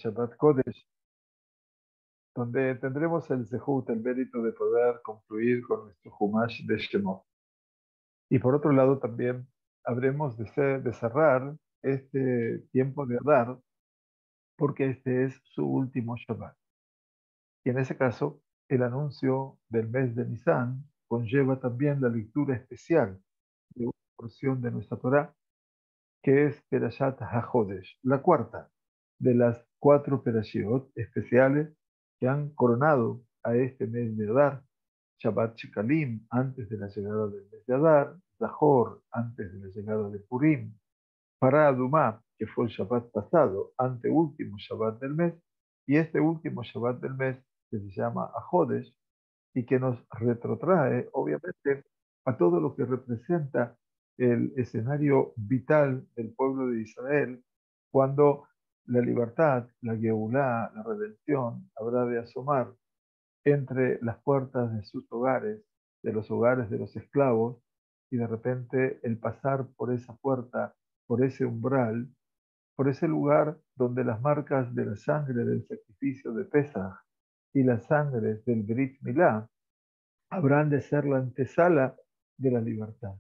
Shabbat Kodesh, donde tendremos el zehut, el mérito de poder concluir con nuestro Humash de Shemot. Y por otro lado también habremos de cerrar este tiempo de Adar, porque este es su último Shabbat. Y en ese caso, el anuncio del mes de Nisan conlleva también la lectura especial de una porción de nuestra Torá, que es Perashat HaJodesh, la cuarta de las cuatro Perashiot especiales que han coronado a este mes de Adar. Shabbat Shekalim, antes de la llegada del mes de Adar; Zahor, antes de la llegada de Purim; Pará Adumá, que fue el Shabbat pasado, anteúltimo Shabbat del mes; y este último Shabbat del mes, que se llama Ajodesh, y que nos retrotrae, obviamente, a todo lo que representa el escenario vital del pueblo de Israel, cuando la libertad, la Geulá, la redención, habrá de asomar entre las puertas de sus hogares, de los hogares de los esclavos, y de repente el pasar por esa puerta, por ese umbral, por ese lugar donde las marcas de la sangre del sacrificio de Pesaj y las sangres del Brit Milá habrán de ser la antesala de la libertad.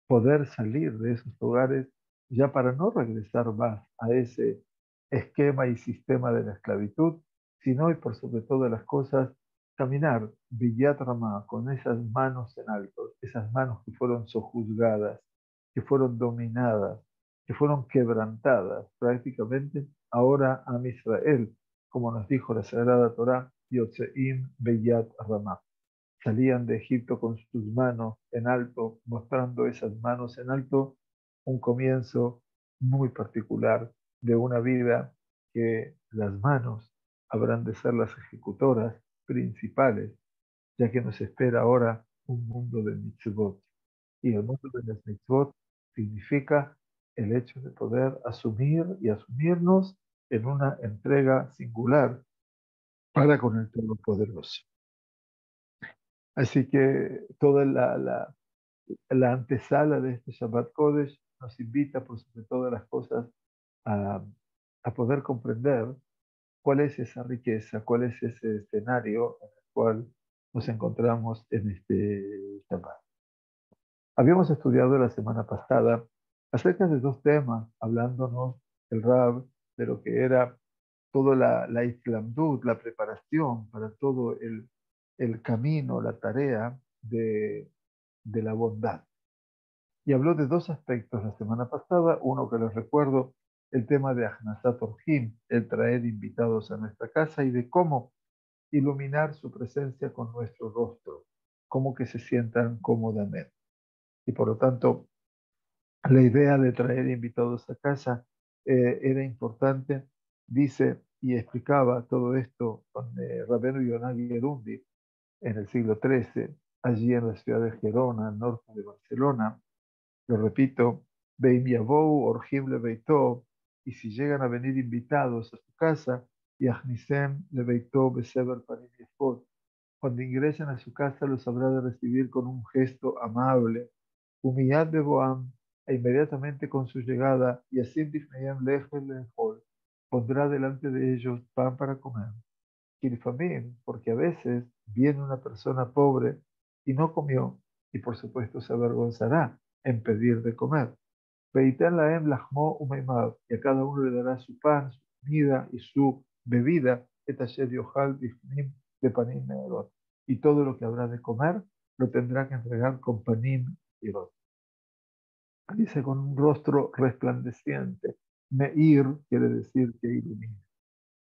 Poder salir de esos hogares ya para no regresar más a ese esquema y sistema de la esclavitud, sino y por sobre todas las cosas, caminar Villat Ramá con esas manos en alto, esas manos que fueron sojuzgadas, que fueron dominadas, que fueron quebrantadas prácticamente, ahora a Israel, como nos dijo la Sagrada Torá, Yotzeim Villat Ramá. Salían de Egipto con sus manos en alto, mostrando esas manos en alto, un comienzo muy particular de una vida que las manos habrán de ser las ejecutoras principales, ya que nos espera ahora un mundo de mitzvot. Y el mundo de las mitzvot significa el hecho de poder asumir y asumirnos en una entrega singular para con el Todopoderoso. Así que toda la antesala de este Shabbat Kodesh nos invita, por sobre todas las cosas, a, a poder comprender cuál es esa riqueza, cuál es ese escenario en el cual nos encontramos en este Shabbat. Habíamos estudiado la semana pasada acerca de dos temas, hablándonos el Rab de lo que era toda la islamdut, la preparación para todo el camino, la tarea de la bondad. Y habló de dos aspectos la semana pasada, uno que les recuerdo, el tema de Ahnasat Orhim, el traer invitados a nuestra casa y de cómo iluminar su presencia con nuestro rostro, cómo que se sientan cómodamente. Y por lo tanto, la idea de traer invitados a casa era importante, dice y explicaba todo esto con Rabbeinu Yonah Gerundi en el siglo XIII, allí en la ciudad de Gerona, al norte de Barcelona. Lo repito, Beim Yavou Orhim Lebeitó, y si llegan a venir invitados a su casa, Yachnisem Lebeitó Beseber Panim Yefot, cuando ingresen a su casa los habrá de recibir con un gesto amable, Umiyad Beboam, e inmediatamente con su llegada, Yasim Difneyam Lechel Lechol, pondrá delante de ellos pan para comer. Kilfamim, porque a veces viene una persona pobre y no comió, y por supuesto se avergonzará en pedir de comer. Veitán laem lachmo umeimad, y a cada uno le dará su pan, su comida y su bebida, et asher yochal bifnim de panim meorot. Y todo lo que habrá de comer lo tendrá que entregar con panim y rot. Dice con un rostro resplandeciente. Meir quiere decir que ilumina.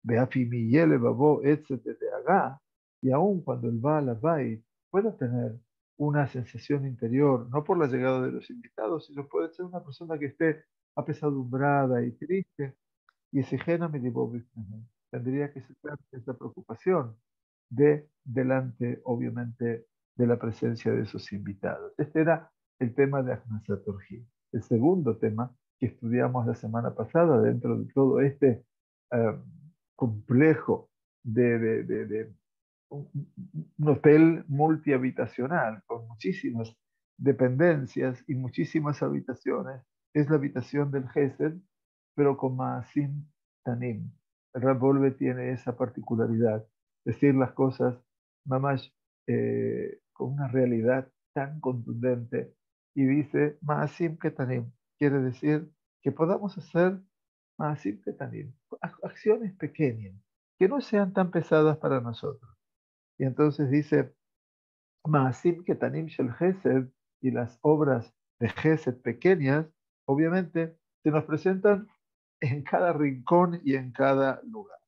Beafimiyele babo etzete de agá, y aun cuando el Baal Habait pueda tener una sensación interior, no por la llegada de los invitados, sino puede ser una persona que esté apesadumbrada y triste, y ese gena me tendría que sacar esa preocupación de delante, obviamente, de la presencia de esos invitados. Este era el tema de Ahnasat Orhim. El segundo tema que estudiamos la semana pasada dentro de todo este eh, complejo de un hotel multihabitacional con muchísimas dependencias y muchísimas habitaciones, es la habitación del Gesed, pero con Maasim Tanim, El Rab Wolbe tiene esa particularidad, decir las cosas mamash con una realidad tan contundente y dice Maasim Ketanim, quiere decir que podamos hacer Maasim Ketanim, acciones pequeñas, que no sean tan pesadas para nosotros. Y entonces dice Maasim Ketanim Shel Gesed, y las obras de Gesed pequeñas, obviamente, se nos presentan en cada rincón y en cada lugar.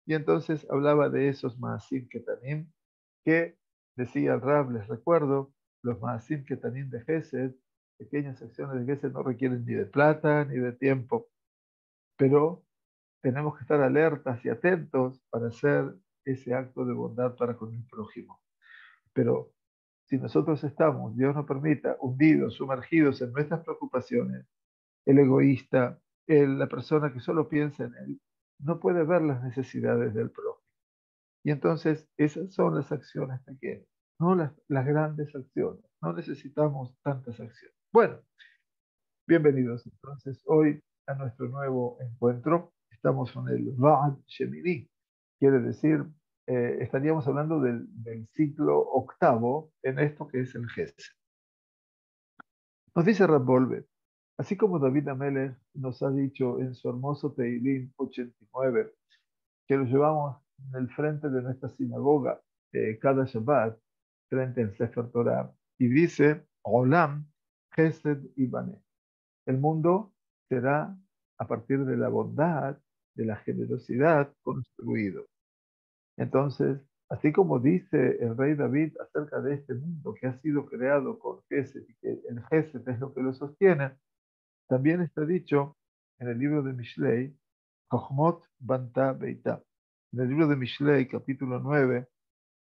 Y entonces hablaba de esos Maasim Ketanim que decía el Rab, les recuerdo, los Maasim Ketanim de Gesed, pequeñas acciones de Gesed no requieren ni de plata ni de tiempo, pero tenemos que estar alertas y atentos para hacer ese acto de bondad para con el prójimo. Pero si nosotros estamos, Dios nos permita, hundidos, sumergidos en nuestras preocupaciones, el egoísta, la persona que solo piensa en él, no puede ver las necesidades del prójimo. Y entonces esas son las acciones pequeñas, no las grandes acciones. No necesitamos tantas acciones. Bueno, bienvenidos entonces hoy a nuestro nuevo encuentro. Estamos con el Va'ad Shemini, quiere decir, estaríamos hablando del ciclo octavo en esto que es el Gesed. Nos dice Rab Wolbe, así como David Amelech nos ha dicho en su hermoso Teilim 89, que lo llevamos en el frente de nuestra sinagoga cada Shabbat, frente al Sefer Torah, y dice, Olam, Gesed y Bané. El mundo será a partir de la bondad, de la generosidad construido. Entonces, así como dice el rey David acerca de este mundo que ha sido creado con Gesed y que el Gesed es lo que lo sostiene, también está dicho en el libro de Mishlei, Chochmot Banta Beita. En el libro de Mishlei, capítulo 9,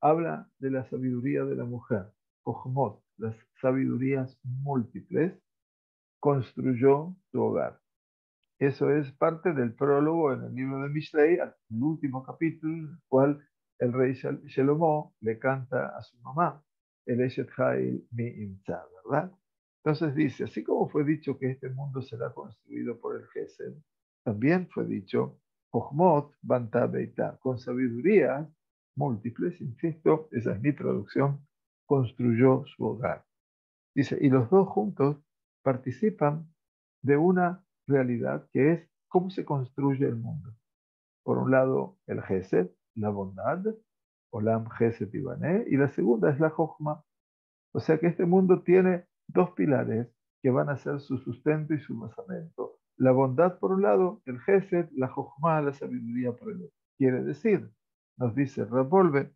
habla de la sabiduría de la mujer. Chochmot, las sabidurías múltiples, construyó su hogar. Eso es parte del prólogo en el libro de Mishlei, el último capítulo, en el cual el rey Shelomo le canta a su mamá, el Eshet Hail Mi Imtza, ¿verdad? Entonces dice, así como fue dicho que este mundo será construido por el Gesed, también fue dicho, Chochmot Banta Beita, con sabidurías múltiples, insisto, esa es mi traducción, construyó su hogar. Dice, y los dos juntos participan de una realidad que es cómo se construye el mundo. Por un lado, el Gesed, la bondad, Olam Gesed y Bané, y la segunda es la Jochma. O sea que este mundo tiene dos pilares que van a ser su sustento y su basamento. La bondad por un lado, el Gesed, la Jochma, la sabiduría por el otro. Quiere decir, nos dice Rab Wolbe,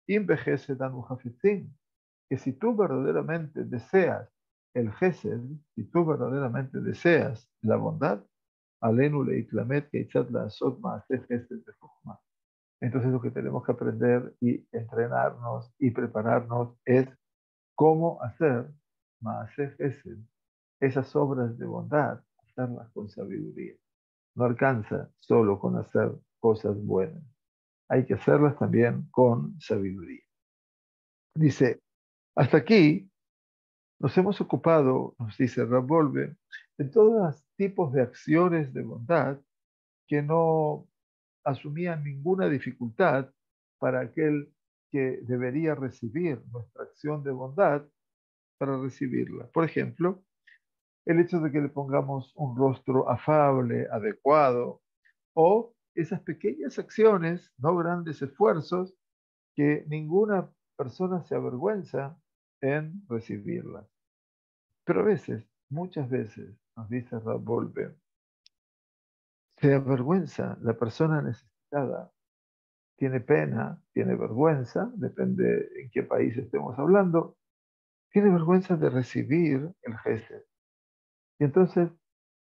Im Gesed anu hafetzin, que si tú verdaderamente deseas el Gesed, si tú verdaderamente deseas la bondad, alenu leitlamet keitzad la'asot ma'aseh Gesed bechokhmah. Entonces lo que tenemos que aprender y entrenarnos y prepararnos es cómo hacer ma'aseh Gesed, esas obras de bondad, hacerlas con sabiduría. No alcanza solo con hacer cosas buenas, hay que hacerlas también con sabiduría. Dice, hasta aquí nos hemos ocupado, nos dice Rab Wolbe, de todos los tipos de acciones de bondad que no asumían ninguna dificultad para aquel que debería recibir nuestra acción de bondad para recibirla. Por ejemplo, el hecho de que le pongamos un rostro afable, adecuado, o esas pequeñas acciones, no grandes esfuerzos, que ninguna persona se avergüenza en recibirlas. Pero a veces, muchas veces, nos dice Rab Wolbe, se avergüenza la persona necesitada, tiene pena, tiene vergüenza, depende en qué país estemos hablando, tiene vergüenza de recibir el gesed. Y entonces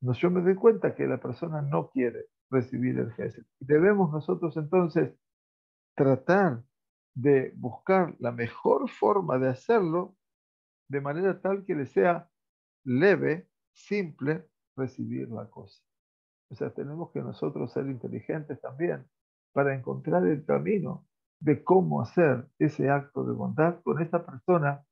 yo me doy cuenta que la persona no quiere recibir el gesed. Y debemos nosotros entonces tratar de buscar la mejor forma de hacerlo de manera tal que le sea leve, simple, recibir la cosa. O sea, tenemos que nosotros ser inteligentes también para encontrar el camino de cómo hacer ese acto de bondad con esta persona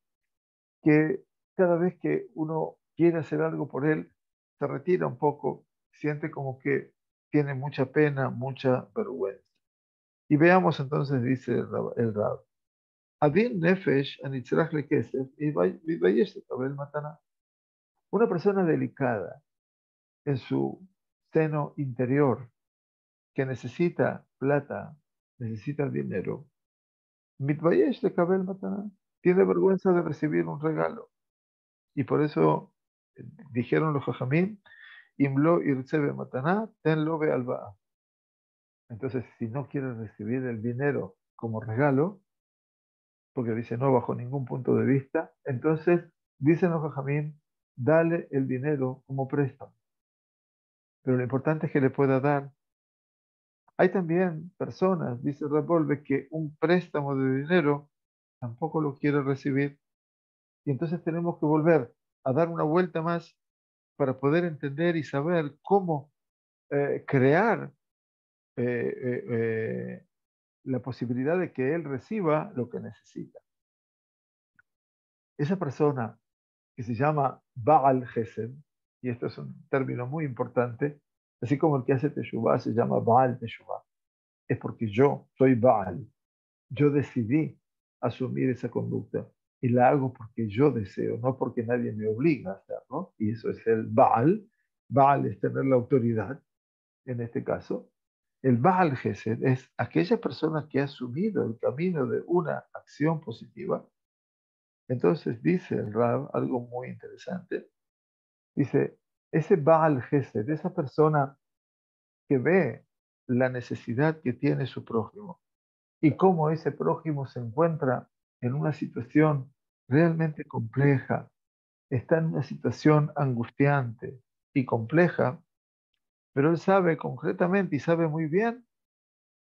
que cada vez que uno quiere hacer algo por él, se retira un poco, siente como que tiene mucha pena, mucha vergüenza. Y veamos entonces, dice el Rab, Adin nefesh anitzrach lekesef vivayesh lekabel matana. Una persona delicada en su seno interior que necesita plata, necesita dinero, mitvayesh lekabel matana, tiene vergüenza de recibir un regalo. Y por eso dijeron los jajamim, imlo ircebe matana, tenlo be alba. Entonces, si no quiere recibir el dinero como regalo, porque dice no bajo ningún punto de vista, entonces dicen los jajamim, dale el dinero como préstamo. Pero lo importante es que le pueda dar. Hay también personas, dice Rapolve, que un préstamo de dinero tampoco lo quiere recibir. Y entonces tenemos que volver a dar una vuelta más para poder entender y saber cómo crear eh, eh, eh, la posibilidad de que él reciba lo que necesita. Esa persona que se llama Baal Gesed, y esto es un término muy importante, así como el que hace Teshuvah se llama Baal Teshuvah, es porque yo soy Baal, yo decidí asumir esa conducta y la hago porque yo deseo, no porque nadie me obliga a hacerlo, y eso es el Baal. Baal es tener la autoridad, en este caso. El Baal Gesed es aquella persona que ha asumido el camino de una acción positiva. Entonces dice el Rab algo muy interesante. Dice, ese Baal Gesed, esa persona que ve la necesidad que tiene su prójimo y cómo ese prójimo se encuentra en una situación realmente compleja, está en una situación angustiante y compleja, pero él sabe concretamente y sabe muy bien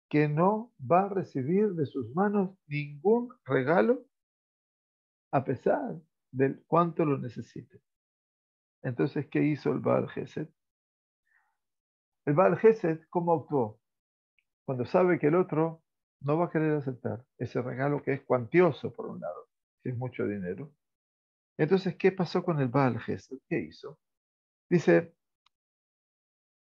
que no va a recibir de sus manos ningún regalo a pesar de cuánto lo necesite. Entonces, ¿qué hizo el Baal Gesed? El Baal Gesed, ¿cómo actuó? Cuando sabe que el otro no va a querer aceptar ese regalo que es cuantioso, por un lado, que es mucho dinero. Entonces, ¿qué pasó con el Baal Gesed? ¿Qué hizo? Dice,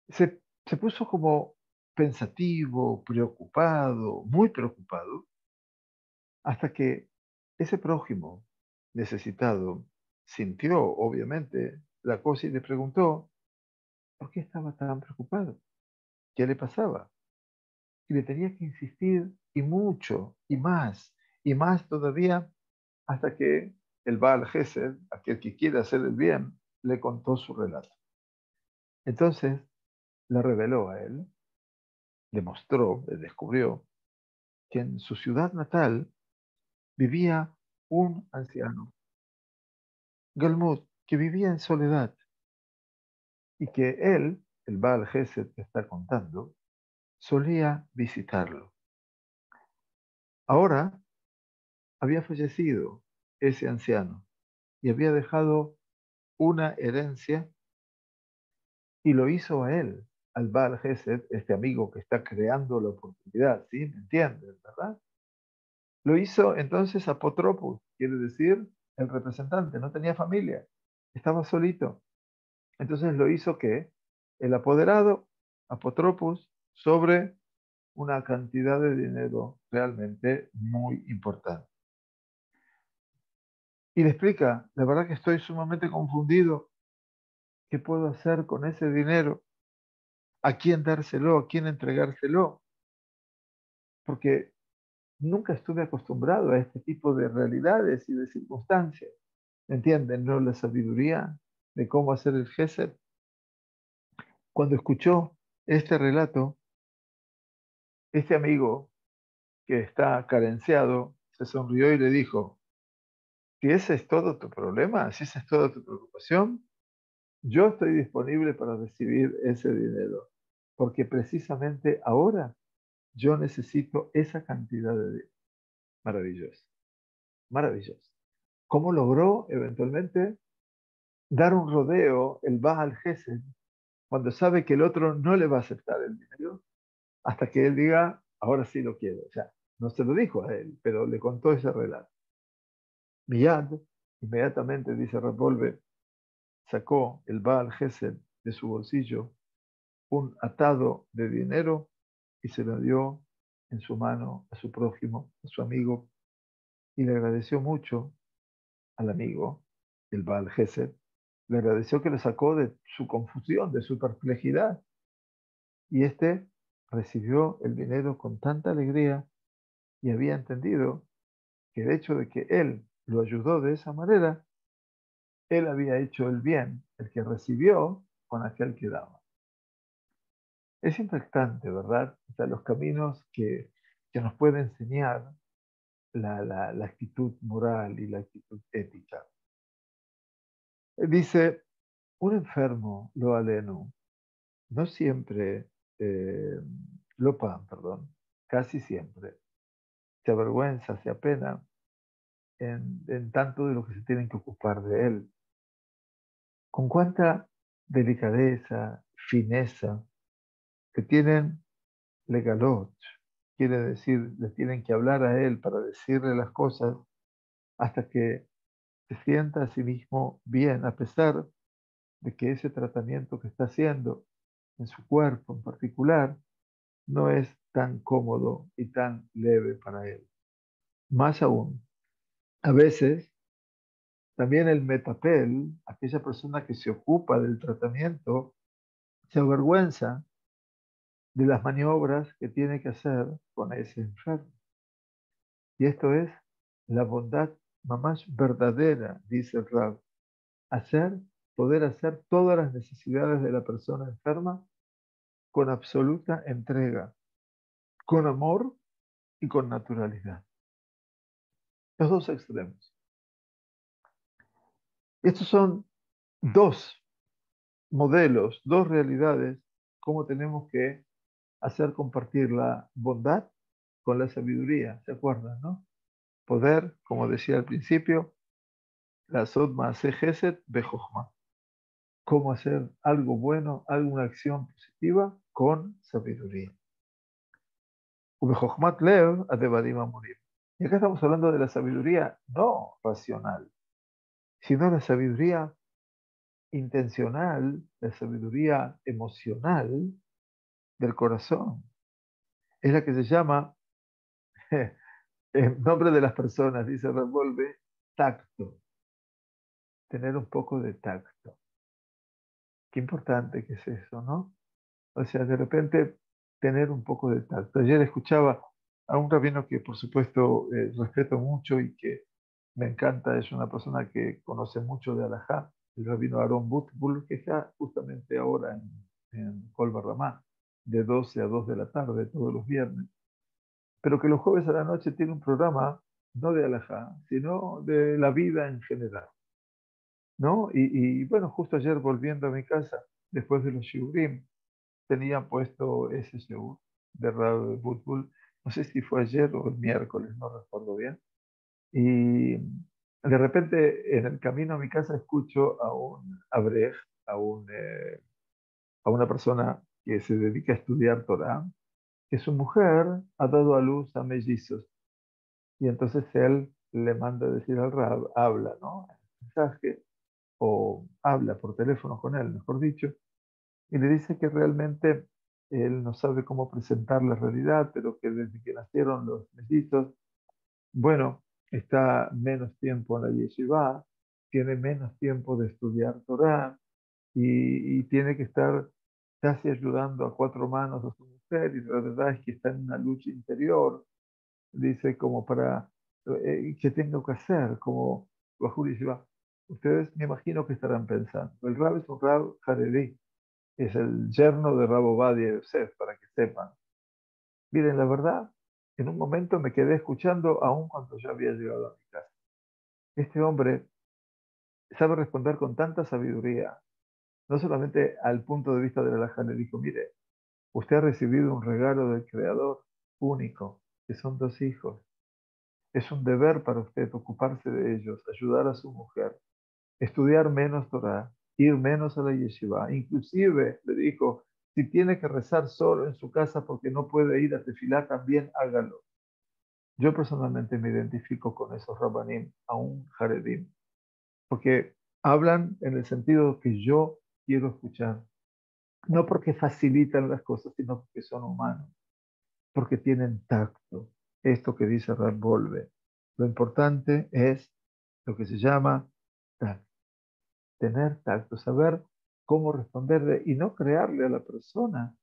se puso como pensativo, preocupado, muy preocupado, hasta que ese prójimo necesitado sintió, obviamente, la cosa y le preguntó, ¿por qué estaba tan preocupado? ¿Qué le pasaba? Y le tenía que insistir y mucho, y más todavía, hasta que el Baal Gesed, aquel que quiere hacer el bien, le contó su relato. Entonces le reveló a él, le mostró, le descubrió que en su ciudad natal vivía un anciano, Galmud, que vivía en soledad y que él, el Baal Gesed que está contando, solía visitarlo. Ahora había fallecido ese anciano y había dejado una herencia y lo hizo a él, al Baal Gesed, este amigo que está creando la oportunidad, ¿sí? ¿Me entienden, verdad? Lo hizo entonces Apotropos, quiere decir el representante, no tenía familia, estaba solito. Entonces lo hizo ¿qué? El apoderado, Apotropos, sobre una cantidad de dinero realmente muy importante. Y le explica, la verdad que estoy sumamente confundido, ¿qué puedo hacer con ese dinero? ¿A quién dárselo? ¿A quién entregárselo? Porque nunca estuve acostumbrado a este tipo de realidades y de circunstancias. ¿Entienden? ¿No? La sabiduría de cómo hacer el Gesed. Cuando escuchó este relato, este amigo que está carenciado se sonrió y le dijo, si ese es todo tu problema, si esa es toda tu preocupación, yo estoy disponible para recibir ese dinero, porque precisamente ahora yo necesito esa cantidad de dinero. Maravilloso, maravilloso. ¿Cómo logró eventualmente dar un rodeo el Baal Gesed cuando sabe que el otro no le va a aceptar el dinero hasta que él diga, ahora sí lo quiero? O sea, no se lo dijo a él, pero le contó ese relato. Miyad, inmediatamente, dice Repolve, sacó el Baal Gesed de su bolsillo un atado de dinero y se lo dio en su mano a su prójimo, a su amigo, y le agradeció mucho al amigo, el Baal Gesed, le agradeció que lo sacó de su confusión, de su perplejidad, y este recibió el dinero con tanta alegría y había entendido que el hecho de que él lo ayudó de esa manera, él había hecho el bien, el que recibió con aquel que daba. Es impactante, ¿verdad? O sea, los caminos que nos puede enseñar la actitud moral y la actitud ética. Dice, un enfermo, lo aleno, no siempre, eh, perdón, casi siempre, se avergüenza, se apena en tanto de lo que se tienen que ocupar de él. Con cuánta delicadeza, fineza, que tienen legalot, quiere decir, le tienen que hablar a él para decirle las cosas hasta que se sienta a sí mismo bien, a pesar de que ese tratamiento que está haciendo en su cuerpo en particular no es tan cómodo y tan leve para él. Más aún, a veces también el metapel, aquella persona que se ocupa del tratamiento, se avergüenza de las maniobras que tiene que hacer con ese enfermo. Y esto es la bondad más verdadera, dice el Rab, poder hacer todas las necesidades de la persona enferma con absoluta entrega, con amor y con naturalidad. Los dos extremos. Estos son dos modelos, dos realidades, cómo tenemos que hacer compartir la bondad con la sabiduría. ¿Se acuerdan, no? Poder, como decía al principio, la Sod Maaseh Gesed Bejochma. Cómo hacer algo bueno, alguna acción positiva con sabiduría. Ubejochmat Lev Adevarim Amurim. Y acá estamos hablando de la sabiduría no racional, sino la sabiduría intencional, la sabiduría emocional del corazón. Es la que se llama, en nombre de las personas, dice Revolve, tacto. Tener un poco de tacto. Qué importante que es eso, ¿no? O sea, de repente tener un poco de tacto. Ayer escuchaba a un rabino que por supuesto respeto mucho y que me encanta, es una persona que conoce mucho de Alajá, el rabino Aaron Butbul, que está justamente ahora en Kol Barramá, de 12 a 2 de la tarde, todos los viernes, pero que los jueves a la noche tiene un programa no de Alajá, sino de la vida en general, ¿no? Y bueno, justo ayer volviendo a mi casa, después de los shiurim, tenía puesto ese shiur de Rab Butbul, no sé si fue ayer o el miércoles, no recuerdo bien, y de repente en el camino a mi casa escucho a un abrej, a, a una persona que se dedica a estudiar Torah, que su mujer ha dado a luz a mellizos. Y entonces él le manda decir al Rab, habla, ¿no? Mensaje, o habla por teléfono con él, mejor dicho, y le dice que realmente él no sabe cómo presentar la realidad, pero que desde que nacieron los mellizos, bueno, está menos tiempo en la yeshiva, tiene menos tiempo de estudiar Torah y tiene que estar casi ayudando a cuatro manos a su mujer y la verdad es que está en una lucha interior, dice como para, ¿qué tengo que hacer? Como Bajur Yeshiva. Ustedes me imagino que estarán pensando, el Rab es un Rab Haredi, es el yerno de Rab Ovadia Yosef, para que sepan. Miren, la verdad, en un momento me quedé escuchando aún cuando ya había llegado a mi casa. Este hombre sabe responder con tanta sabiduría, no solamente al punto de vista de la halajá, le dijo, mire, usted ha recibido un regalo del Creador único, que son dos hijos. Es un deber para usted ocuparse de ellos, ayudar a su mujer, estudiar menos Torah, ir menos a la yeshiva. Inclusive, le dijo, si tiene que rezar solo en su casa porque no puede ir a tefilá, también hágalo. Yo personalmente me identifico con esos rabanim, aún jaredim, porque hablan en el sentido que yo quiero escuchar. no porque facilitan las cosas, sino porque son humanos, porque tienen tacto. Esto que dice Rab Volve. Lo importante es lo que se llama tacto, tener tacto, saber cómo responderle y no crearle a la persona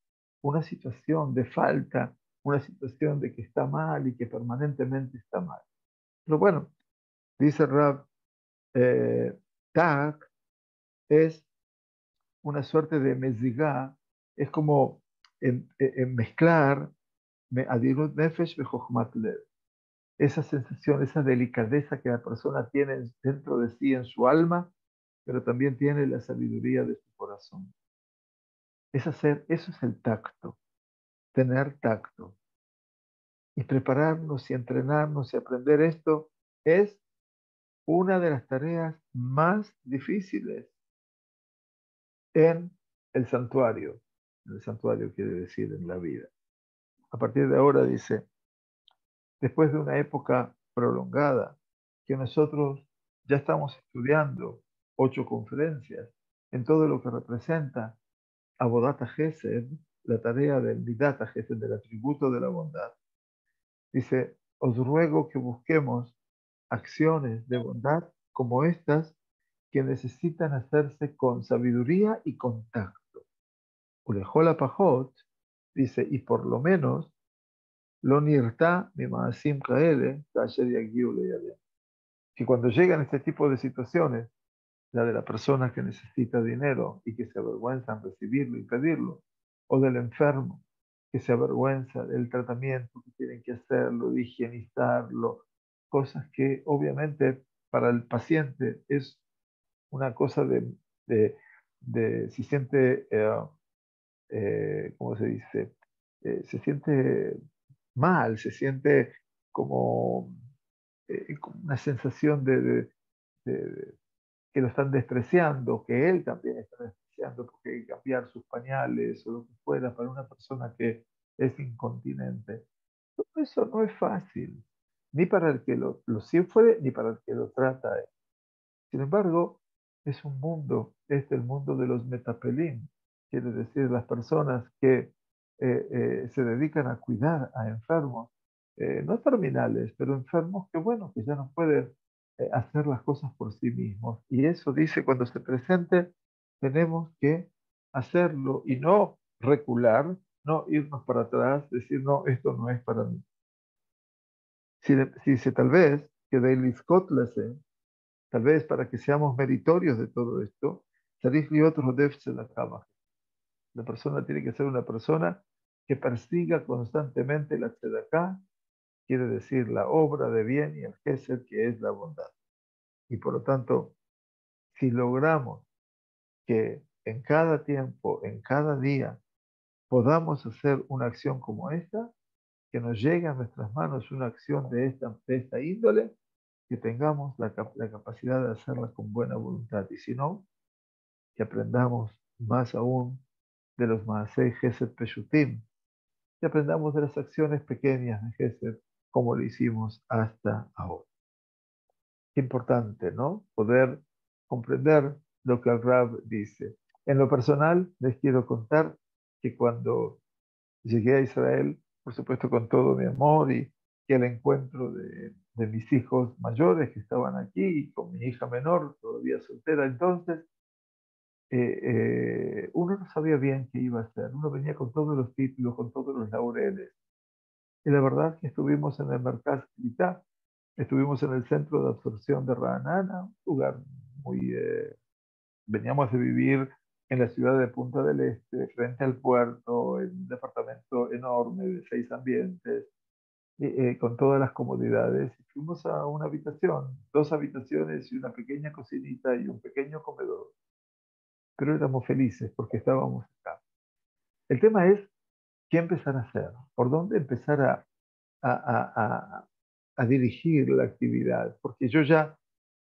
una situación de falta, una situación de que está mal y que permanentemente está mal. Pero bueno, dice Rab, tac es una suerte de mezigá, es como en mezclar adirut nefesh bechokhmat lev, esa sensación, esa delicadeza que la persona tiene dentro de sí, en su alma, pero también tiene la sabiduría de su corazón. Es hacer, eso es el tacto, tener tacto. Y prepararnos y entrenarnos y aprender esto es una de las tareas más difíciles en el santuario. El santuario quiere decir en la vida. A partir de ahora dice, después de una época prolongada, que nosotros ya estamos estudiando 8 conferencias en todo lo que representa Abodata Gesed, la tarea del Midata Gesed, del atributo de la bondad. Dice, os ruego que busquemos acciones de bondad como estas que necesitan hacerse con sabiduría y con tacto. Ulejola Pajot dice, y por lo menos lo nirta mi maasim kaele, kasher yagiu leyadem. Que cuando llegan este tipo de situaciones, la de la persona que necesita dinero y que se avergüenza en recibirlo y pedirlo, o del enfermo que se avergüenza del tratamiento que tienen que hacerlo, de higienizarlo, cosas que obviamente para el paciente es una cosa de, si siente, ¿cómo se dice? Se siente mal, se siente como, como una sensación de que lo están despreciando, que él también está despreciando, porque hay que cambiar sus pañales o lo que fuera para una persona que es incontinente. Todo eso no es fácil, ni para el que lo sufre, ni para el que lo trata. Sin embargo, es un mundo, es el mundo de los metapelim, quiere decir las personas que se dedican a cuidar a enfermos, no terminales, pero enfermos que, bueno, que ya no pueden hacer las cosas por sí mismos. Y eso dice, cuando se presente, tenemos que hacerlo y no recular, no irnos para atrás, decir, no, esto no es para mí. Si dice tal vez que de Scott tal vez para que seamos meritorios de todo esto, la persona tiene que ser una persona que persiga constantemente la tzedakah, quiere decir la obra de bien y el gesed, que es la bondad. Y por lo tanto, si logramos que en cada tiempo, en cada día, podamos hacer una acción como esta, que nos llegue a nuestras manos una acción de esta índole, que tengamos la capacidad de hacerla con buena voluntad. Y si no, que aprendamos más aún de los Maasei Gesed Peshutim, que aprendamos de las acciones pequeñas de Gesed, como lo hicimos hasta ahora. Qué importante, ¿no? Poder comprender lo que el Rab dice. En lo personal, les quiero contar que cuando llegué a Israel, por supuesto con todo mi amor y el encuentro de mis hijos mayores que estaban aquí y con mi hija menor, todavía soltera entonces, uno no sabía bien qué iba a hacer. Uno venía con todos los títulos, con todos los laureles. Y la verdad es que estuvimos en el Mercado Militar, estuvimos en el centro de absorción de Ra'anana, un lugar muy... veníamos de vivir en la ciudad de Punta del Este, frente al puerto, en un departamento enorme de 6 ambientes, con todas las comodidades. Y fuimos a una habitación, 2 habitaciones y una pequeña cocinita y un pequeño comedor. Pero éramos felices porque estábamos acá. El tema es qué empezar a hacer, por dónde empezar a, a dirigir la actividad, porque yo ya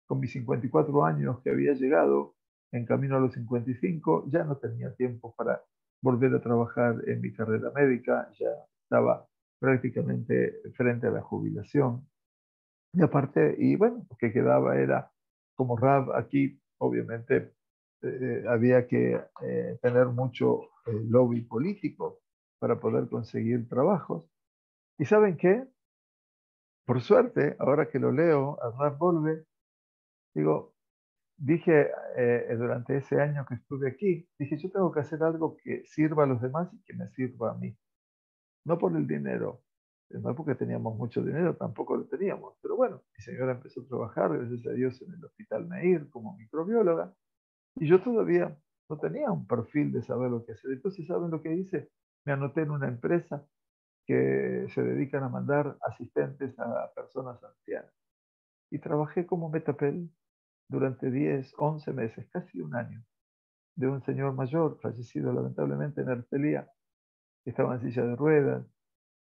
con mis 54 años que había llegado, en camino a los 55, ya no tenía tiempo para volver a trabajar en mi carrera médica, ya estaba prácticamente frente a la jubilación. Y aparte, y bueno, lo que quedaba era como Rab aquí, obviamente había que tener mucho lobby político para poder conseguir trabajos. ¿Y saben qué? Por suerte, ahora que lo leo, a Rab Wolbe, digo, dije durante ese año que estuve aquí, dije, yo tengo que hacer algo que sirva a los demás y que me sirva a mí. No por el dinero, no porque teníamos mucho dinero, tampoco lo teníamos. Pero bueno, mi señora empezó a trabajar, gracias a Dios, en el Hospital Meir como microbióloga, y yo todavía no tenía un perfil de saber lo que hacer. Entonces, ¿saben lo que hice? Me anoté en una empresa que se dedican a mandar asistentes a personas ancianas. Y trabajé como metapel durante 10, 11 meses, casi un año, de un señor mayor, fallecido lamentablemente en Arcelia, que estaba en silla de ruedas.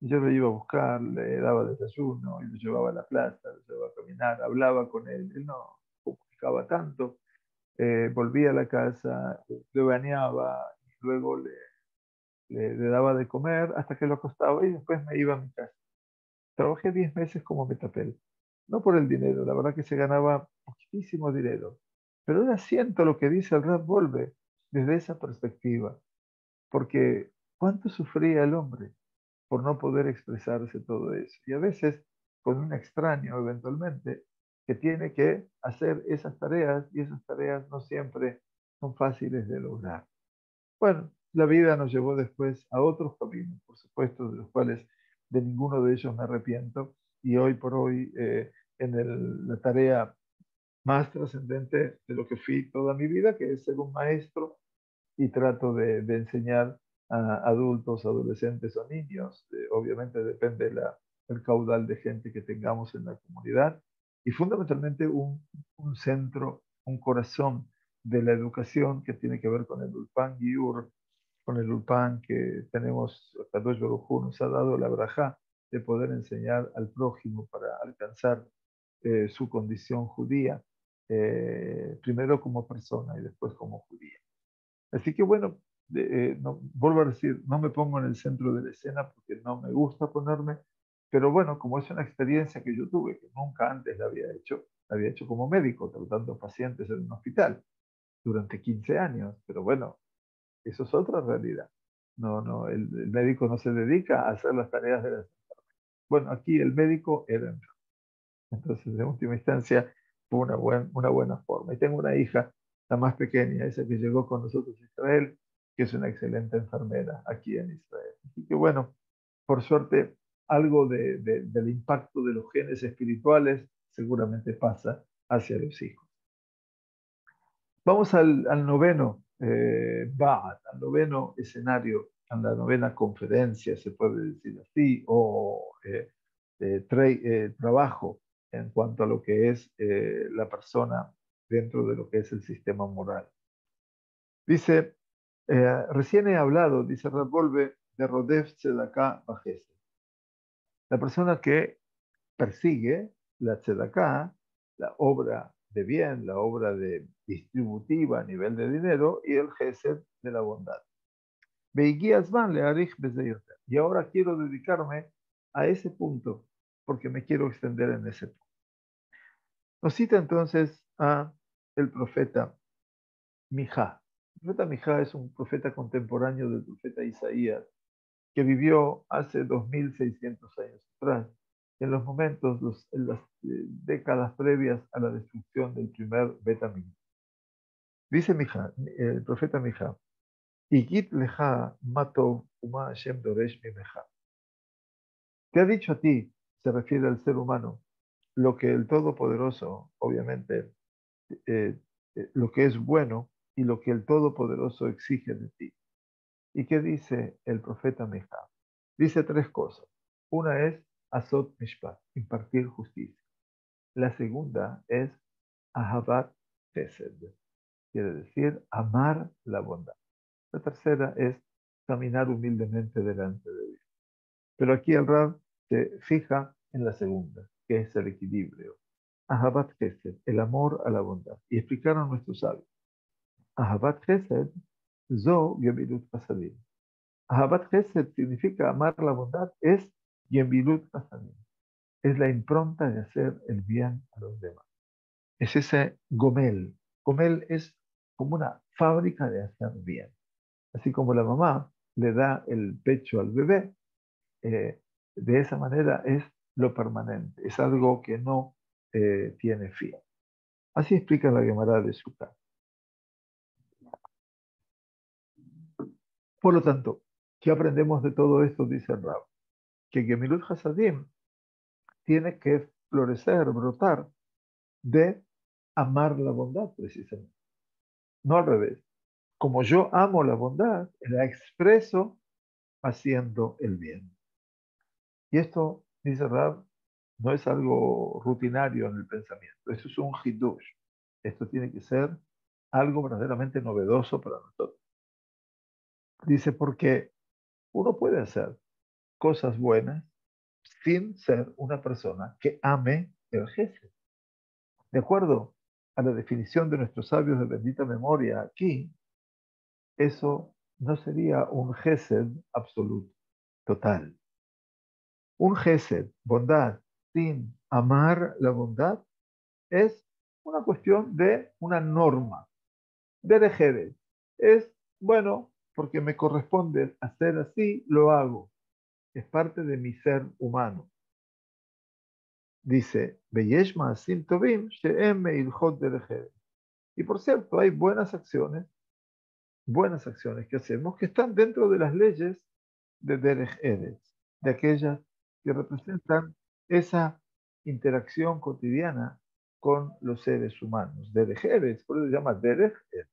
Y yo lo iba a buscar, le daba desayuno, y lo llevaba a la plaza, lo llevaba a caminar, hablaba con él. Él no comunicaba tanto. Volvía a la casa, lo bañaba, y luego le daba de comer hasta que lo acostaba y después me iba a mi casa. Trabajé 10 meses como metapel. No por el dinero, la verdad que se ganaba poquitísimo dinero. Pero ahora siento lo que dice el Rab Wolbe desde esa perspectiva. Porque ¿cuánto sufría el hombre por no poder expresarse todo eso? Y a veces con un extraño eventualmente que tiene que hacer esas tareas y esas tareas no siempre son fáciles de lograr. Bueno, la vida nos llevó después a otros caminos, por supuesto, de los cuales de ninguno de ellos me arrepiento. Y hoy por hoy, la tarea más trascendente de lo que fui toda mi vida, que es ser un maestro, y trato de enseñar a adultos, adolescentes o niños. Obviamente depende el caudal de gente que tengamos en la comunidad. Y fundamentalmente un centro, un corazón de la educación que tiene que ver con el Ulpan Giur, con el Ulpan que tenemos, Kadosh Baruj Hu nos ha dado la braja de poder enseñar al prójimo para alcanzar su condición judía, primero como persona y después como judía. Así que bueno, no, vuelvo a decir, no me pongo en el centro de la escena porque no me gusta ponerme, pero bueno, como es una experiencia que yo tuve, que nunca antes la había hecho como médico, tratando pacientes en un hospital durante 15 años, pero bueno, eso es otra realidad. No, no, el médico no se dedica a hacer las tareas de la... Bueno, aquí el médico era enfermero. Entonces, en última instancia, fue una buena forma. Y tengo una hija, la más pequeña, esa que llegó con nosotros a Israel, que es una excelente enfermera aquí en Israel. Así que bueno, por suerte, algo del impacto de los genes espirituales seguramente pasa hacia los hijos. Vamos al noveno Ba'at, al noveno escenario, a la novena conferencia, se puede decir así, o trabajo en cuanto a lo que es la persona dentro de lo que es el sistema moral. Dice, recién he hablado, dice Revolve, de Rodef Tzedakah Bajese. La persona que persigue la tzedakah, la obra de bien, la obra de distributiva a nivel de dinero y el gesed de la bondad. Y ahora quiero dedicarme a ese punto porque me quiero extender en ese punto. Nos cita entonces a el profeta Mijá. El profeta Mijá es un profeta contemporáneo del profeta Isaías que vivió hace 2600 años atrás, en los momentos, en las décadas previas a la destrucción del primer Betamigdash. Dice Mijá, el profeta Mijá, Igit leja matov uma Hashem doresh mimeja. ¿Te ha dicho a ti, se refiere al ser humano, lo que el Todopoderoso, obviamente, eh, lo que es bueno y lo que el Todopoderoso exige de ti? ¿Y qué dice el profeta Mijá? Dice tres cosas. Una es Asot Mishpat, impartir justicia. La segunda es Ahavat Chesed, quiere decir amar la bondad. La tercera es caminar humildemente delante de Dios. Pero aquí el Rab se fija en la segunda, que es el equilibrio. Ahavat Chesed, el amor a la bondad. Y explicaron nuestros sabios. Ahavat Chesed, Zo Gemilut Pasadim. Ahavat Chesed significa amar la bondad, es Yembilut Pasadim. Es la impronta de hacer el bien a los demás. Es ese gomel. Gomel es como una fábrica de hacer bien. Así como la mamá le da el pecho al bebé, de esa manera es lo permanente, es algo que no tiene fin. Así explica la Gemara de Sukkot. Por lo tanto, ¿qué aprendemos de todo esto? Dice el Rab, que Gemilut Hasadim tiene que florecer, brotar de amar la bondad, precisamente. No al revés. Como yo amo la bondad, la expreso haciendo el bien. Y esto, dice Rab, no es algo rutinario en el pensamiento. Eso es un hidush. Esto tiene que ser algo verdaderamente novedoso para nosotros. Dice, porque uno puede hacer cosas buenas sin ser una persona que ame el gesed. De acuerdo a la definición de nuestros sabios de bendita memoria aquí, eso no sería un gesed absoluto, total. Un gesed, bondad, sin amar la bondad, es una cuestión de una norma, de dejeres. Es, bueno, porque me corresponde hacer así, lo hago. Es parte de mi ser humano. Dice, "Veyesh ma'asim tovim she'em me'ilchot derech". Y por cierto, hay buenas acciones que hacemos que están dentro de las leyes de Derech Eretz, de aquellas que representan esa interacción cotidiana con los seres humanos. Derech Eretz, por eso se llama Derech Eretz,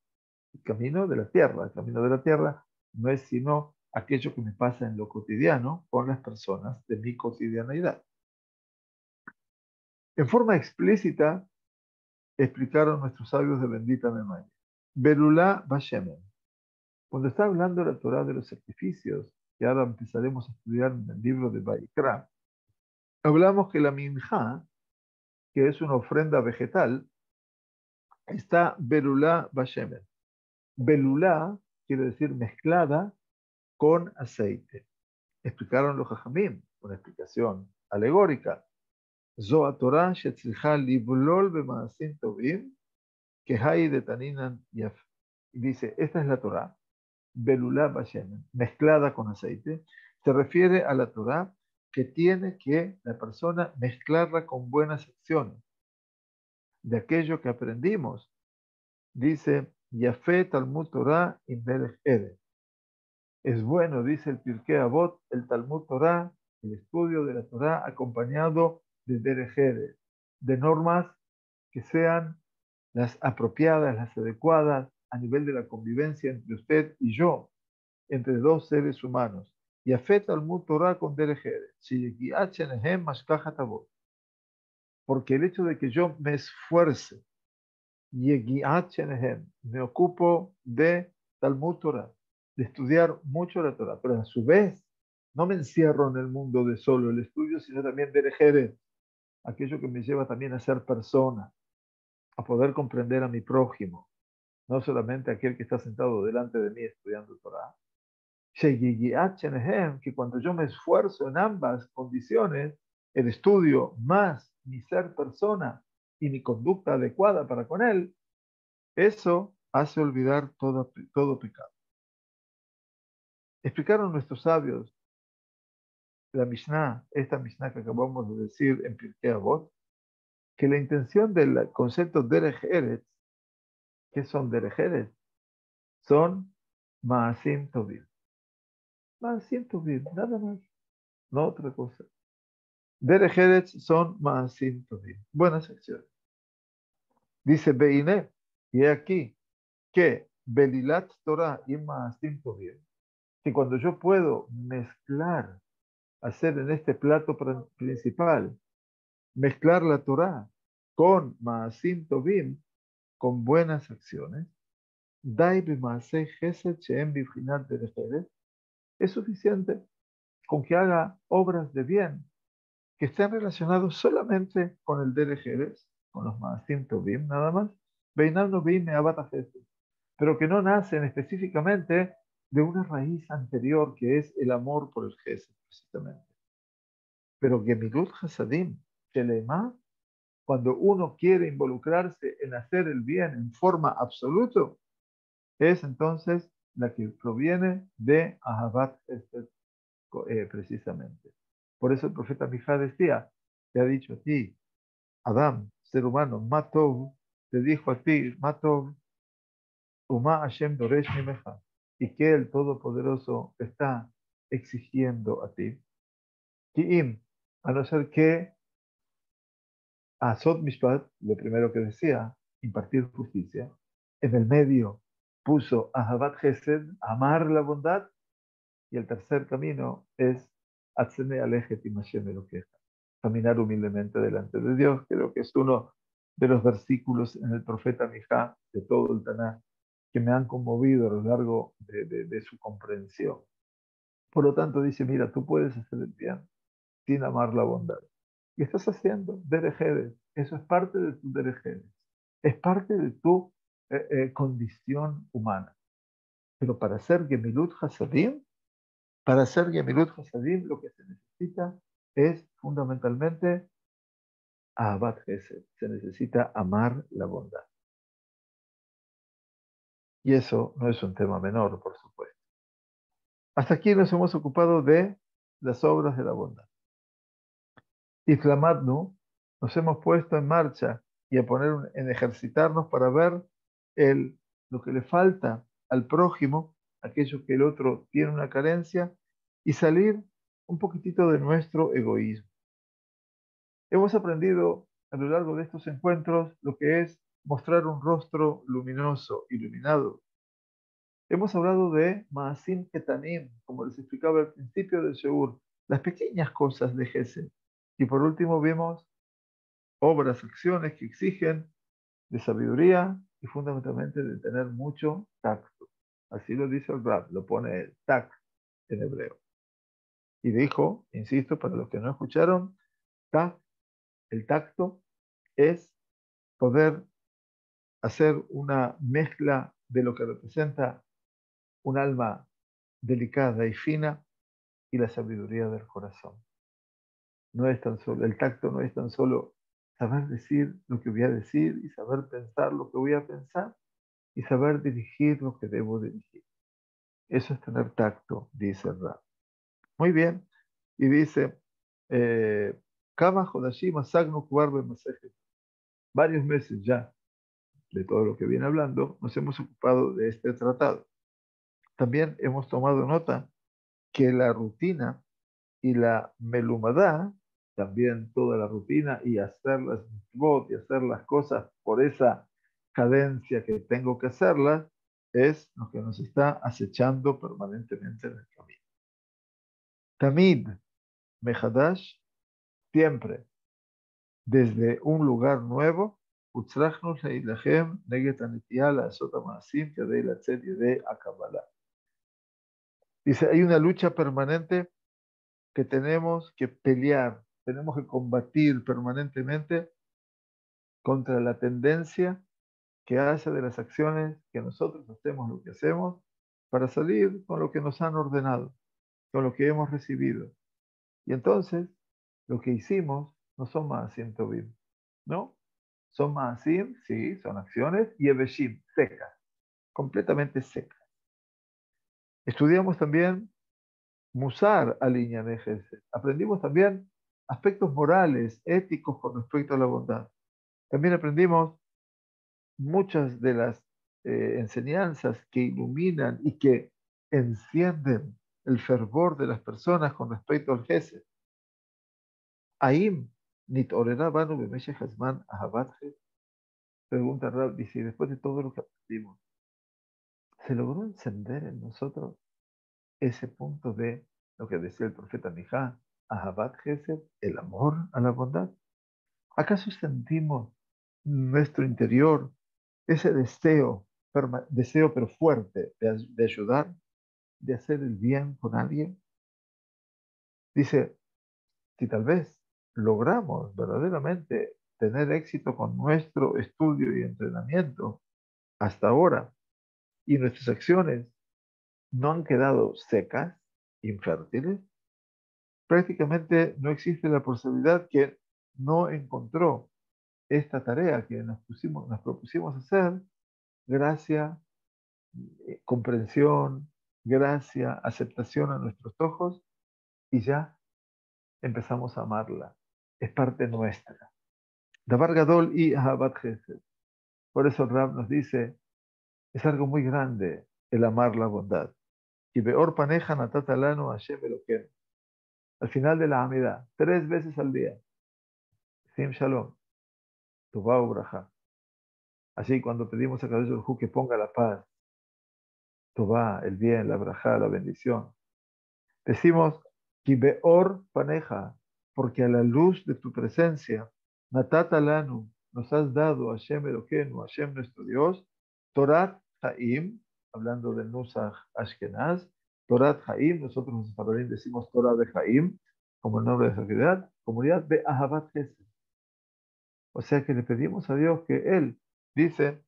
el camino de la tierra. El camino de la tierra no es sino aquello que me pasa en lo cotidiano con las personas de mi cotidianeidad. En forma explícita, explicaron nuestros sabios de bendita memoria. Belulá Bashemen. Cuando está hablando la Torá de los sacrificios, que ahora empezaremos a estudiar en el libro de Baikra, hablamos que la minjá, que es una ofrenda vegetal, está belulá bashemen. Belulá quiere decir mezclada con aceite. Explicaron los jajamim, una explicación alegórica. Zoa Torah shetzricha liblol bemaasim tovim, que hay de taninan yaf. Dice, esta es la Torah, belulá bashemen, mezclada con aceite, se refiere a la Torah que tiene que la persona mezclarla con buenas acciones, de aquello que aprendimos. Dice, Yafé Talmud Torah in Derech Eretz. Es bueno, dice el Pirkei Avot, el Talmud Torah, el estudio de la Torah acompañado de Derech Eretz, de normas que sean las apropiadas, las adecuadas a nivel de la convivencia entre usted y yo, entre dos seres humanos. Yafé Talmud Torah con Derech Eretz. Sheyegiat shenehem mashkachat avot. Porque el hecho de que yo me esfuerce Yegiat Shenehem, me ocupo de Talmud Torah, de estudiar mucho la Torah, pero a su vez no me encierro en el mundo de solo el estudio, sino también de Derech, aquello que me lleva también a ser persona, a poder comprender a mi prójimo, no solamente aquel que está sentado delante de mí estudiando Torah. Shegiat Shenehem, que cuando yo me esfuerzo en ambas condiciones, el estudio más mi ser persona y mi conducta adecuada para con él, eso hace olvidar todo pecado. Explicaron nuestros sabios la Mishnah, esta Mishnah que acabamos de decir en Pirkei Avot, que la intención del concepto Derech Eretz, ¿qué son Derech Eretz? Son Maasim Tovim. Maasim Tovim, nada más, no otra cosa. Derech Eretz son Maasim Tovim, buenas acciones. Dice Beine, y aquí que Belilat Torah y Maasim Tovim, que cuando yo puedo mezclar, hacer en este plato principal, mezclar la Torah con Maasim Tovim, con buenas acciones, Dai b'maasei chesed she'em bibchinat derech eretz, es suficiente con que haga obras de bien que estén relacionados solamente con el derech eretz, con los Maasim Tovim, nada más, Beinam Novim me'avat hachesed, pero que no nacen específicamente de una raíz anterior que es el amor por el Gesed, precisamente. Pero Gemilut Hasadim, Shelema, cuando uno quiere involucrarse en hacer el bien en forma absoluta, es entonces la que proviene de Ahabat Hesed, precisamente. Por eso el profeta Mijá decía, te ha dicho a ti, Adán, ser humano, Matov, te dijo a ti, Matov, Uma Hashem Doresh Mimeja, y que el Todopoderoso te está exigiendo a ti. Ki'im, a no ser que Asot Mishpat, lo primero que decía, impartir justicia, en el medio puso Ahabat Chesed, amar la bondad, y el tercer camino es Atzene Alejet Imashem Elokeja, caminar humildemente delante de Dios. Creo que es uno de los versículos en el profeta Mijá, de todo el Tanaj, que me han conmovido a lo largo de su comprensión. Por lo tanto, dice, mira, tú puedes hacer el bien sin amar la bondad. Y estás haciendo derejedes. Eso es parte de tu derejedes. Es parte de tu condición humana. Pero para hacer Gemilut Hasadim, lo que se necesita es fundamentalmente Ahabat Hesed. Se necesita amar la bondad. Y eso no es un tema menor, por supuesto. Hasta aquí nos hemos ocupado de las obras de la bondad. Y Flamadnu, nos hemos puesto en marcha y a poner en ejercitarnos para ver lo que le falta al prójimo, aquello que el otro tiene una carencia, y salir un poquitito de nuestro egoísmo. Hemos aprendido a lo largo de estos encuentros lo que es mostrar un rostro luminoso, iluminado. Hemos hablado de Maasim Ketanim, como les explicaba al principio del Sheur, las pequeñas cosas de Gesed. Y por último vimos obras, acciones que exigen de sabiduría y fundamentalmente de tener mucho tacto. Así lo dice el Rab, lo pone el tact en hebreo. Y dijo, insisto, para los que no escucharon, el tacto es poder hacer una mezcla de lo que representa un alma delicada y fina y la sabiduría del corazón. No es tan solo, el tacto no es tan solo saber decir lo que voy a decir y saber pensar lo que voy a pensar y saber dirigir lo que debo dirigir. Eso es tener tacto, dice Rab. Muy bien. Y dice, Kama Hodashim Asagnu Kubar B'Masejet. Varios meses ya de todo lo que viene hablando, nos hemos ocupado de este tratado. También hemos tomado nota que la rutina y la melumadá, también toda la rutina y hacer las mitzvot y hacer las cosas por esa cadencia que tengo que hacerlas, es lo que nos está acechando permanentemente en el camino. Tamid, Mehadash, siempre, desde un lugar nuevo, Utzrachnos Leilahem, Neget Anitiá, la Sota Maasim, Yadei Latzet, Yadei Akabala. Dice, hay una lucha permanente que tenemos que pelear, tenemos que combatir permanentemente contra la tendencia que hace de las acciones que nosotros hacemos lo que hacemos para salir con lo que nos han ordenado, con lo que hemos recibido. Y entonces, lo que hicimos no son Maasim Tovim, ¿no? Son Maasim, sí, son acciones, y Ebeshim, secas, completamente secas. Estudiamos también Musar aliña de Gesed. Aprendimos también aspectos morales, éticos con respecto a la bondad. También aprendimos muchas de las enseñanzas que iluminan y que encienden el fervor de las personas con respecto al Gesed. Aim nit'orera banu b'meshech hazman ahavat Gesed. Pregunta Rab, dice, después de todo lo que aprendimos, ¿se logró encender en nosotros ese punto de lo que decía el profeta Mijá, Ahabat Gesed, el amor a la bondad? ¿Acaso sentimos en nuestro interior ese deseo pero fuerte de ayudar, de hacer el bien con alguien? Dice, si tal vez logramos verdaderamente tener éxito con nuestro estudio y entrenamiento hasta ahora y nuestras acciones no han quedado secas, infértiles, prácticamente no existe la posibilidad que no encontró esta tarea que nos propusimos hacer gracia comprensión, gracia, aceptación a nuestros ojos y ya empezamos a amarla. Es parte nuestra. Davar Gadol y Ahabat Chesed. Por eso el Rab nos dice, es algo muy grande el amar la bondad. Y Beor Paneja Natata Lanu Hashem Eloken. Al final de la Amida, 3 veces al día. Sim Shalom, Tuvá Ubraja. Así cuando pedimos a Kadosh Baruj Hu que ponga la paz, Tuvá, el bien, la braja, la bendición. Decimos, Ki Beor Paneja, porque a la luz de tu presencia, Natata Lanu, nos has dado Hashem Eloquenu, Hashem nuestro Dios, Torat Haim, hablando del Nusach Ashkenaz, Torat Haim, nosotros los españoles decimos Torah de Haim, como el nombre de la comunidad de Ahabat Chesed. O sea que le pedimos a Dios que Él dice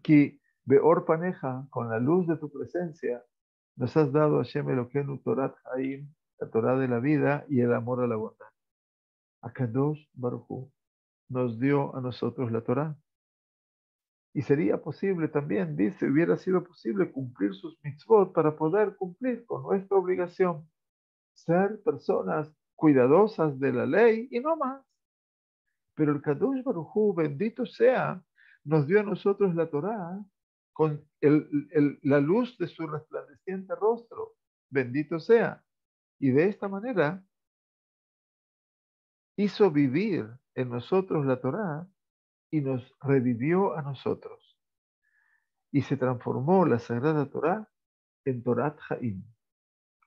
que Beor Paneja, con la luz de tu presencia, nos has dado Hashem Eloquenu Torat Haim, la Torah de la vida y el amor a la bondad. Akadosh Baruj Hu nos dio a nosotros la Torah. Y sería posible también, dice, hubiera sido posible cumplir sus mitzvot para poder cumplir con nuestra obligación, ser personas cuidadosas de la ley y no más. Pero el Kadosh Baruj Hu, bendito sea, nos dio a nosotros la Torah con la luz de su resplandeciente rostro. Bendito sea. Y de esta manera hizo vivir en nosotros la Torah y nos revivió a nosotros. Y se transformó la Sagrada Torah en Torat Haim.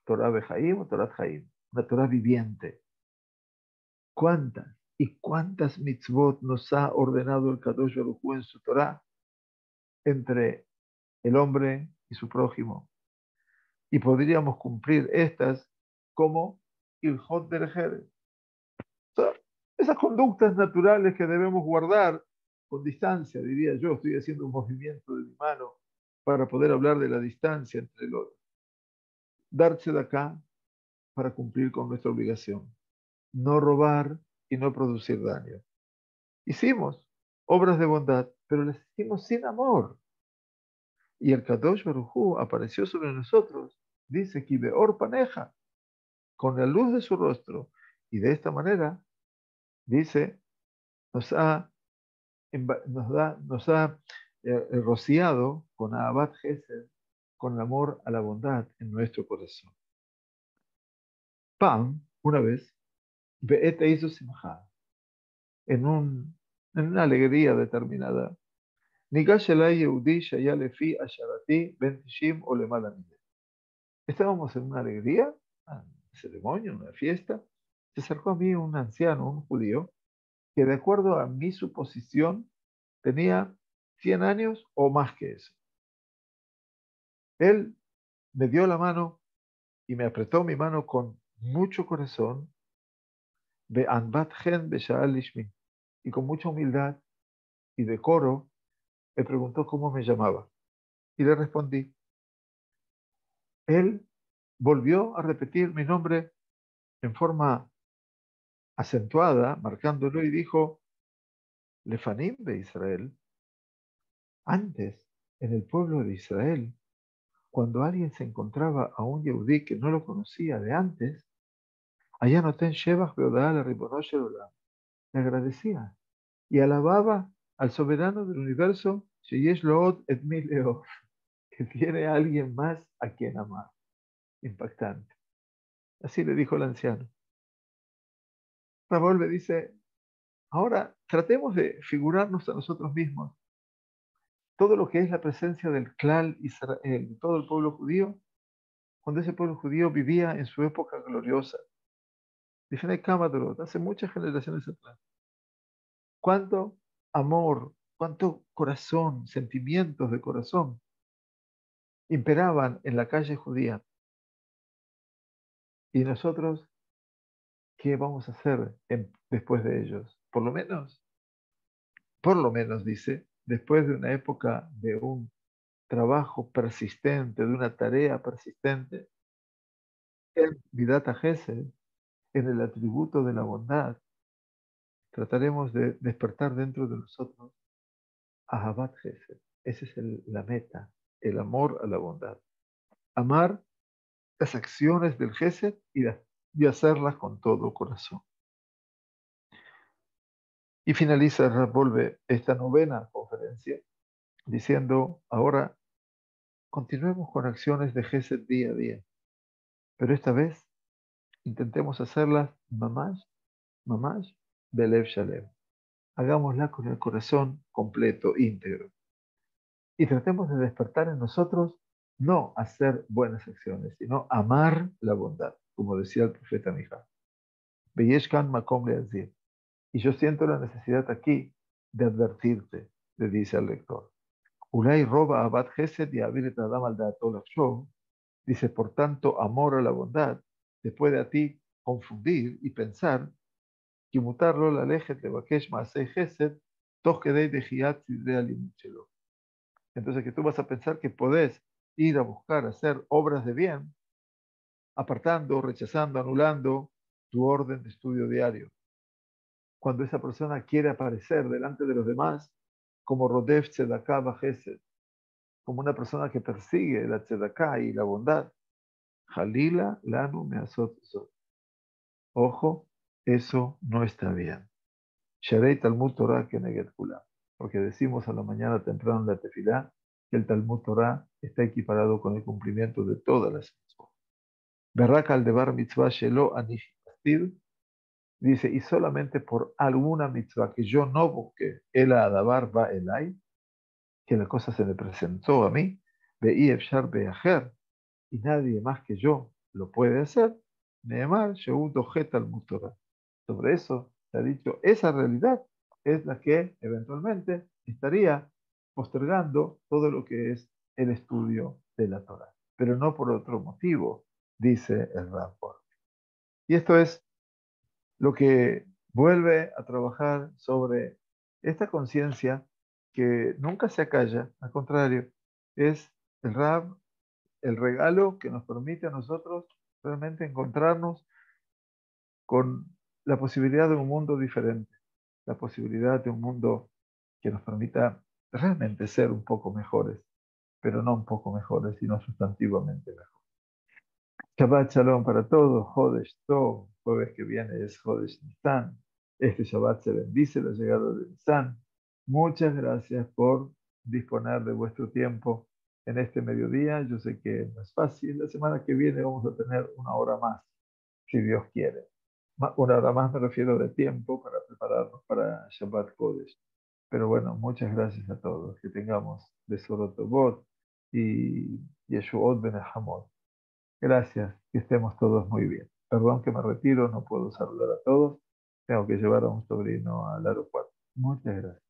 Torah Behaim o Torat Haim. Una Torah viviente. ¿Cuántas y cuántas mitzvot nos ha ordenado el Kadosh Baruj Hu en su Torah entre el hombre y su prójimo? Y podríamos cumplir estas como Ilhot Derech. Esas conductas naturales que debemos guardar con distancia, diría yo. Estoy haciendo un movimiento de mi mano para poder hablar de la distancia entre los. Darse de acá para cumplir con nuestra obligación. No robar y no producir daño. Hicimos obras de bondad, pero las hicimos sin amor. Y el Kadosh Baruj Hu apareció sobre nosotros, dice que Beor Paneja, con la luz de su rostro. Y de esta manera, dice, nos ha rociado con Ahabat Chesed, con el amor a la bondad en nuestro corazón. Pam, una vez, Be'et hizo simcha, en una alegría determinada. Nigash elai Yehudi shaya lefi asharati ben tishim o lemala mine. Estábamos en una alegría, una ceremonia, una fiesta. Se acercó a mí un anciano, un judío, que de acuerdo a mi suposición tenía 100 años o más que eso. Él me dio la mano y me apretó mi mano con mucho corazón, be'anvat gen be'sha'al lishmi, y con mucha humildad y decoro me preguntó cómo me llamaba. Y le respondí. Él volvió a repetir mi nombre en forma acentuada, marcándolo, y dijo, Lefanim de Israel. Antes, en el pueblo de Israel, cuando alguien se encontraba a un yehudí que no lo conocía de antes, allá noten Shebach Beodá la Ribono Shel Olam, le agradecía y alababa al soberano del universo, Sheyesh Lood et mi leov, que tiene a alguien más a quien amar. Impactante. Así le dijo el anciano. Rabol me dice, ahora tratemos de figurarnos a nosotros mismos todo lo que es la presencia del clan Israel, todo el pueblo judío, cuando ese pueblo judío vivía en su época gloriosa. Difnei Kamadrot, hace muchas generaciones atrás. Cuánto amor, cuánto corazón, sentimientos de corazón imperaban en la calle judía. Y nosotros, ¿qué vamos a hacer después de ellos? Por lo menos, dice, después de una época de un trabajo persistente, de una tarea persistente, en Vidata Gesed, en el atributo de la bondad, trataremos de despertar dentro de nosotros Ahabat Gesed. Esa es la meta, el amor a la bondad. Amar las acciones del Gesed y hacerlas con todo corazón. Y finaliza Volve esta novena conferencia diciendo, ahora continuemos con acciones de Gesed día a día, pero esta vez intentemos hacerlas mamash, belev shalem. Hagámosla con el corazón completo, íntegro. Y tratemos de despertar en nosotros no hacer buenas acciones, sino amar la bondad, como decía el profeta Mijá. Beyeshkan makom leazir. Y yo siento la necesidad aquí de advertirte, le dice al lector. Ulay roba abad gesed y aviret adam al da'ato lachshov. Dice, por tanto, amor a la bondad te puede a ti confundir y pensar que mutarlo la lejet de bakesh maasei gesed toch kedei dejiat sidre alimut shelo. Entonces que tú vas a pensar que podés ir a buscar hacer obras de bien, apartando, rechazando, anulando tu orden de estudio diario. Cuando esa persona quiere aparecer delante de los demás como Rodef Tzedaká Bajesed, como una persona que persigue la Tzedaká y la bondad, Jalila Lanu Measot Zot. Ojo, eso no está bien. Sharei Talmud Torah Keneged Kulam. Porque decimos a la mañana temprano en la tefilá que el Talmud Torah está equiparado con el cumplimiento de todas las mitzvot. Berrak al debar mitzvah shelo anish pastir. Dice, y solamente por alguna mitzvah que yo no busqué, el adabar va elay, que la cosa se me presentó a mí, veí efshar beajer, y nadie más que yo lo puede hacer, neemar shehu dojet al mutorah. Sobre eso se ha dicho, esa realidad es la que eventualmente estaría postergando todo lo que es el estudio de la Torah, pero no por otro motivo, dice el Rambam. Y esto es lo que vuelve a trabajar sobre esta conciencia que nunca se acalla, al contrario, es el Rab, el regalo que nos permite a nosotros realmente encontrarnos con la posibilidad de un mundo diferente, la posibilidad de un mundo que nos permita realmente ser un poco mejores, pero no un poco mejores, sino sustantivamente mejores. Shabbat Shalom para todos, Jodesh Tov, jueves que viene es Jodesh Nisan. Este Shabbat se bendice la llegada de Nisan. Muchas gracias por disponer de vuestro tiempo en este mediodía. Yo sé que no es fácil. La semana que viene vamos a tener una hora más, si Dios quiere. Una hora más me refiero de tiempo para prepararnos para Shabbat Kodesh. Pero bueno, muchas gracias a todos. Que tengamos Besorot Tovot y Yeshuot Ben Hamot. Gracias, que estemos todos muy bien. Perdón que me retiro, no puedo saludar a todos. Tengo que llevar a un sobrino al aeropuerto. Muchas gracias.